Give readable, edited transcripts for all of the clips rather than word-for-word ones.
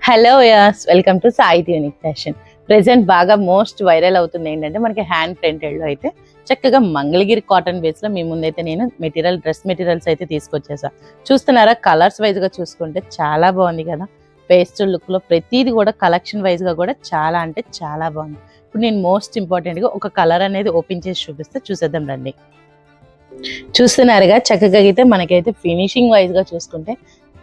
Hello yes, welcome to Saithi unique fashion. Present బాగా most viral అవుతుంది ఏంటంటే మనకి హ్యాండ్ ప్రింటెడ్లో అయితే చక్కగా మంగళగిరి కాటన్ బేస్లో మీ ముందైతే నేను డ్రెస్ మెటీరియల్స్ అయితే తీసుకొచ్చేసా. చూస్తున్నారా, కలర్స్ వైజ్గా చూసుకుంటే చాలా బాగుంది కదా. పేస్టల్ లుక్లో ప్రతిదీ కూడా కలెక్షన్ వైజ్గా కూడా చాలా అంటే చాలా బాగుంది. ఇప్పుడు నేను మోస్ట్ ఇంపార్టెంట్గా ఒక కలర్ అనేది ఓపెన్ చేసి చూపిస్తే చూసేద్దాం రండి. చూస్తున్నారుగా, చక్కగా అయితే మనకైతే ఫినిషింగ్ వైజ్గా చూసుకుంటే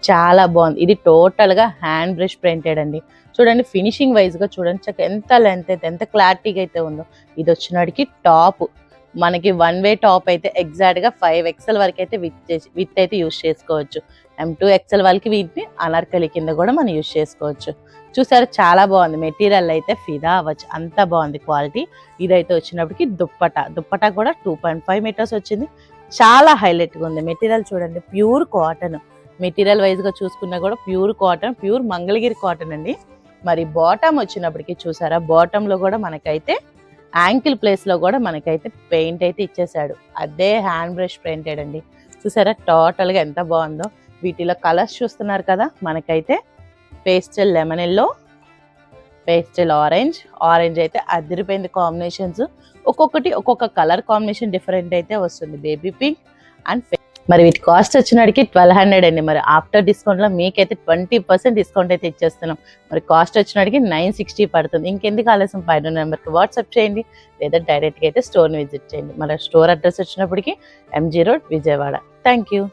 చాలా బాగుంది. ఇది టోటల్గా హ్యాండ్ బ్రష్ ప్రింటెడ్ అండి. చూడండి ఫినిషింగ్ వైజ్గా చూడండి, చక్కగా ఎంత లెంత్ అయితే ఎంత క్లారిటీగా అయితే ఉందో. ఇది వచ్చినడికి టాప్ మనకి వన్ వే టాప్ అయితే ఎగ్జాక్ట్గా 5XL వరకు అయితే విత్ అయితే యూజ్ చేసుకోవచ్చు. M2XL వాళ్ళకి వీటిని అనార్కలి కింద కూడా మనం యూజ్ చేసుకోవచ్చు. చూసారు, చాలా బాగుంది. మెటీరియల్ అయితే ఫిదా అవ్వచ్చు, అంత బాగుంది క్వాలిటీ. ఇదైతే వచ్చినప్పటికి దుప్పటా కూడా 2.5 మీటర్స్ వచ్చింది. చాలా హైలైట్గా ఉంది మెటీరియల్. చూడండి, ప్యూర్ కాటన్ మెటీరియల్ వైజ్గా చూసుకున్నా కూడా pure cotton, pure Mangalagiri cotton అండి. మరి బాటమ్ వచ్చినప్పటికీ చూసారా, బాటంలో కూడా మనకైతే యాంకిల్ ప్లేస్లో కూడా మనకైతే పెయింట్ అయితే ఇచ్చేసాడు. అదే హ్యాండ్ బ్రష్ ప్రింటెడ్ అండి. చూసారా టోటల్గా ఎంత బాగుందో. వీటిలో కలర్స్ చూస్తున్నారు కదా, మనకైతే pastel lemon yellow, pastel orange అయితే అదిరిపోయింది కాంబినేషన్స్. ఒక్కొక్కటి ఒక్కొక్క కలర్ కాంబినేషన్ డిఫరెంట్ అయితే వస్తుంది. బేబీ పింక్ అండ్ మరి వీటి కాస్ట్ వచ్చినడికి 1200 అండి. మరి ఆఫ్టర్ డిస్కౌంట్లో మీకైతే 20% డిస్కౌంట్ అయితే ఇచ్చేస్తున్నాం. మరి కాస్ట్ వచ్చినడికి 960 పడుతుంది. ఇంకెందుకు ఆలస్యం, పైన నెంబర్కి వాట్సాప్ చేయండి లేదా డైరెక్ట్గా అయితే స్టోర్ని విజిట్ చేయండి. మరి స్టోర్ అడ్రస్ వచ్చినప్పటికి MG road, Vijayawada. Thank you.